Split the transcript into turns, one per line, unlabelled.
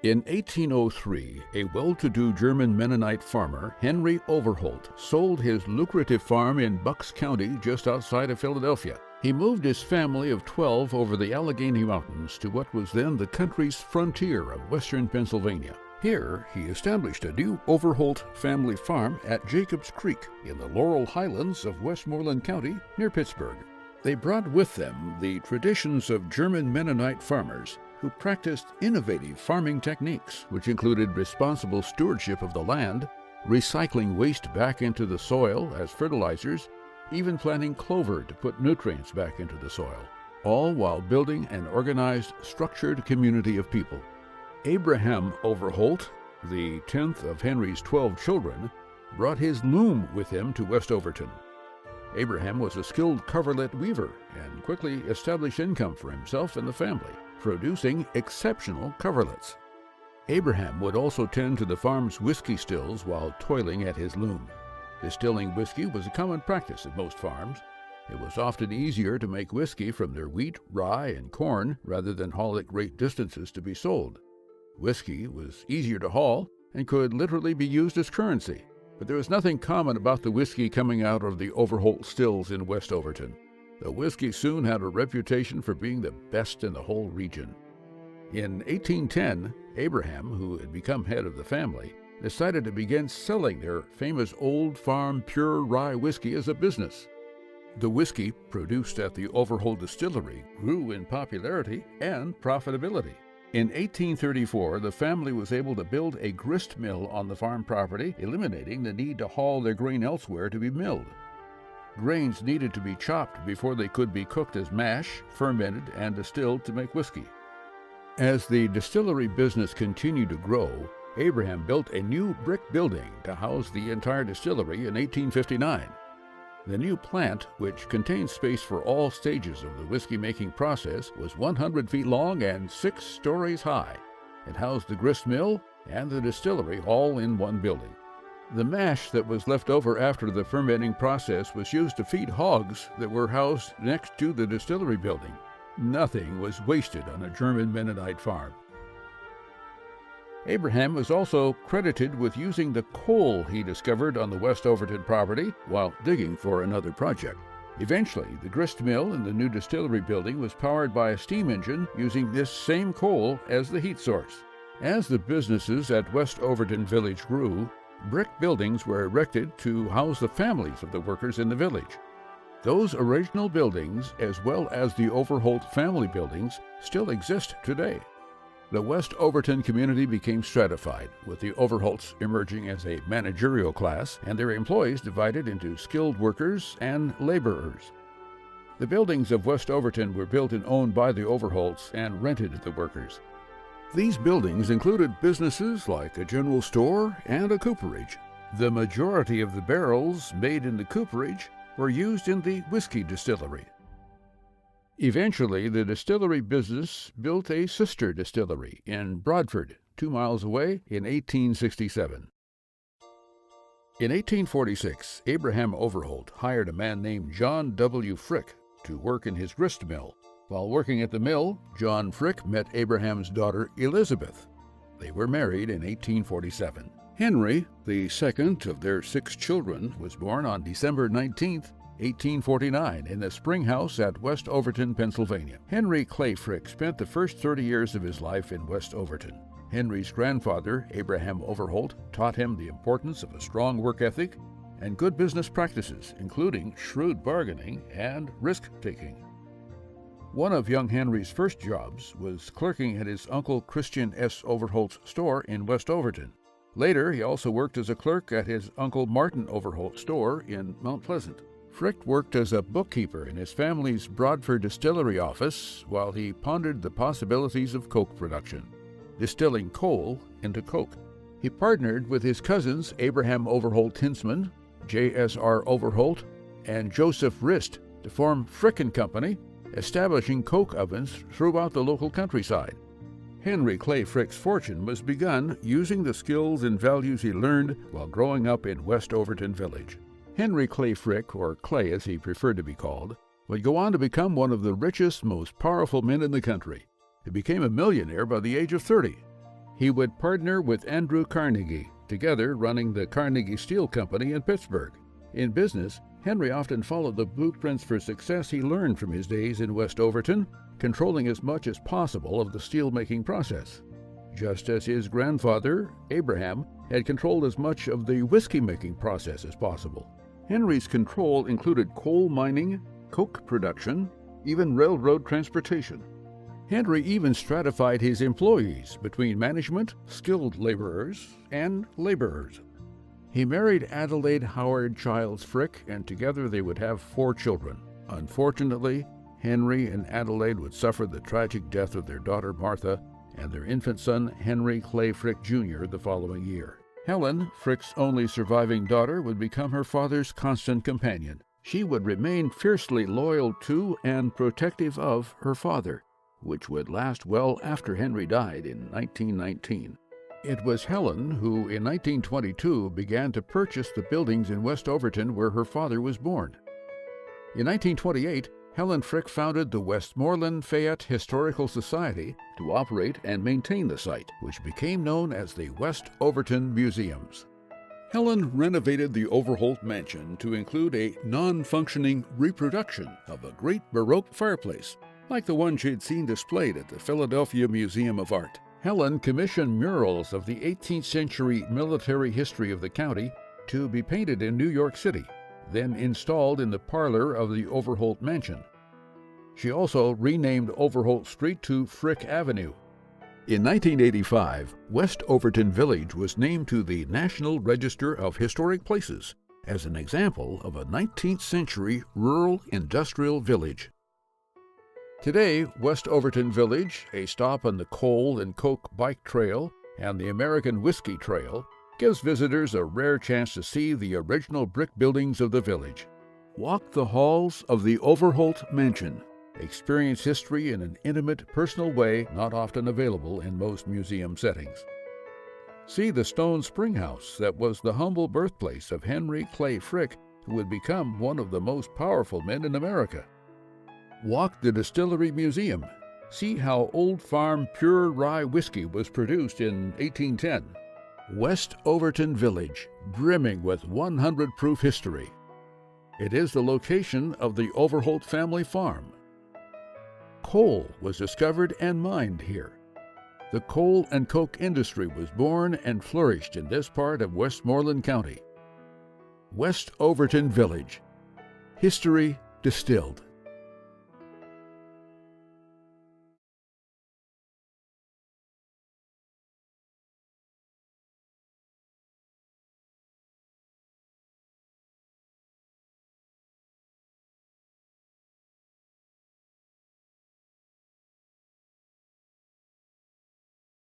In 1803, a well-to-do German Mennonite farmer, Henry Overholt, sold his lucrative farm in Bucks County just outside of Philadelphia. He moved his family of 12 over the Allegheny Mountains to what was then the country's frontier of western Pennsylvania. Here, he established a new Overholt family farm at Jacobs Creek in the Laurel Highlands of Westmoreland County near Pittsburgh. They brought with them the traditions of German Mennonite farmers who practiced innovative farming techniques, which included responsible stewardship of the land, recycling waste back into the soil as fertilizers, even planting clover to put nutrients back into the soil, all while building an organized, structured community of people. Abraham Overholt, the 10th of Henry's 12 children, brought his loom with him to West Overton. Abraham was a skilled coverlet weaver and quickly established income for himself and the family, producing exceptional coverlets. Abraham would also tend to the farm's whiskey stills while toiling at his loom. Distilling whiskey was a common practice at most farms. It was often easier to make whiskey from their wheat, rye, and corn rather than haul it great distances to be sold. Whiskey was easier to haul and could literally be used as currency, but there was nothing common about the whiskey coming out of the Overholt stills in West Overton. The whiskey soon had a reputation for being the best in the whole region. In 1810, Abraham, who had become head of the family, decided to begin selling their famous Old Farm Pure Rye whiskey as a business. The whiskey produced at the Overholt distillery grew in popularity and profitability. In 1834, the family was able to build a grist mill on the farm property, eliminating the need to haul their grain elsewhere to be milled. Grains needed to be chopped before they could be cooked as mash, fermented, and distilled to make whiskey. As the distillery business continued to grow, Abraham built a new brick building to house the entire distillery in 1859. The new plant, which contained space for all stages of the whiskey-making process, was 100 feet long and 6 stories high. It housed the grist mill and the distillery all in one building. The mash that was left over after the fermenting process was used to feed hogs that were housed next to the distillery building. Nothing was wasted on a German Mennonite farm. Abraham was also credited with using the coal he discovered on the West Overton property while digging for another project. Eventually, the grist mill in the new distillery building was powered by a steam engine using this same coal as the heat source. As the businesses at West Overton Village grew, brick buildings were erected to house the families of the workers in the village. Those original buildings, as well as the Overholt family buildings, still exist today. The West Overton community became stratified, with the Overholts emerging as a managerial class and their employees divided into skilled workers and laborers. The buildings of West Overton were built and owned by the Overholts and rented to the workers. These buildings included businesses like a general store and a cooperage. The majority of the barrels made in the cooperage were used in the whiskey distillery. Eventually, the distillery business built a sister distillery in Broadford, 2 miles away, in 1867. In 1846, Abraham Overholt hired a man named John W. Frick to work in his grist mill. While working at the mill, John Frick met Abraham's daughter Elizabeth. They were married in 1847. Henry, the second of their 6 children, was born on December 19, 1849, in the Spring House at West Overton, Pennsylvania. Henry Clay Frick spent the first 30 years of his life in West Overton. Henry's grandfather, Abraham Overholt, taught him the importance of a strong work ethic and good business practices, including shrewd bargaining and risk-taking. One of young Henry's first jobs was clerking at his uncle Christian S. Overholt's store in West Overton. Later, he also worked as a clerk at his uncle Martin Overholt's store in Mount Pleasant. Frick worked as a bookkeeper in his family's Broadford distillery office while he pondered the possibilities of coke production, distilling coal into coke. He partnered with his cousins Abraham Overholt Tinsman, J.S.R. Overholt, and Joseph Rist to form Frick & Company, establishing coke ovens throughout the local countryside. Henry Clay Frick's fortune was begun using the skills and values he learned while growing up in West Overton Village. Henry Clay Frick, or Clay as he preferred to be called, would go on to become one of the richest, most powerful men in the country. He became a millionaire by the age of 30. He would partner with Andrew Carnegie, together running the Carnegie Steel Company in Pittsburgh. In business, Henry often followed the blueprints for success he learned from his days in West Overton, controlling as much as possible of the steel-making process. Just as his grandfather, Abraham, had controlled as much of the whiskey-making process as possible. Henry's control included coal mining, coke production, even railroad transportation. Henry even stratified his employees between management, skilled laborers, and laborers. He married Adelaide Howard Childs Frick, and together they would have 4 children. Unfortunately, Henry and Adelaide would suffer the tragic death of their daughter Martha and their infant son Henry Clay Frick Jr. the following year. Helen, Frick's only surviving daughter, would become her father's constant companion. She would remain fiercely loyal to and protective of her father, which would last well after Henry died in 1919. It was Helen who, in 1922, began to purchase the buildings in West Overton where her father was born. In 1928, Helen Frick founded the Westmoreland Fayette Historical Society to operate and maintain the site, which became known as the West Overton Museums. Helen renovated the Overholt mansion to include a non-functioning reproduction of a great Baroque fireplace, like the one she'd seen displayed at the Philadelphia Museum of Art. Helen commissioned murals of the 18th century military history of the county to be painted in New York City, then installed in the parlor of the Overholt mansion. She also renamed Overholt Street to Frick Avenue. In 1985, West Overton Village was named to the National Register of Historic Places as an example of a 19th century rural industrial village. Today, West Overton Village, a stop on the Coal and Coke Bike Trail and the American Whiskey Trail, gives visitors a rare chance to see the original brick buildings of the village. Walk the halls of the Overholt Mansion. Experience history in an intimate, personal way not often available in most museum settings. See the stone spring house that was the humble birthplace of Henry Clay Frick, who would become one of the most powerful men in America. Walk the Distillery Museum. See how Old Farm pure rye whiskey was produced in 1810. West Overton Village, brimming with 100-proof history. It is the location of the Overholt family farm. Coal was discovered and mined here. The coal and coke industry was born and flourished in this part of Westmoreland County. West Overton Village. History distilled.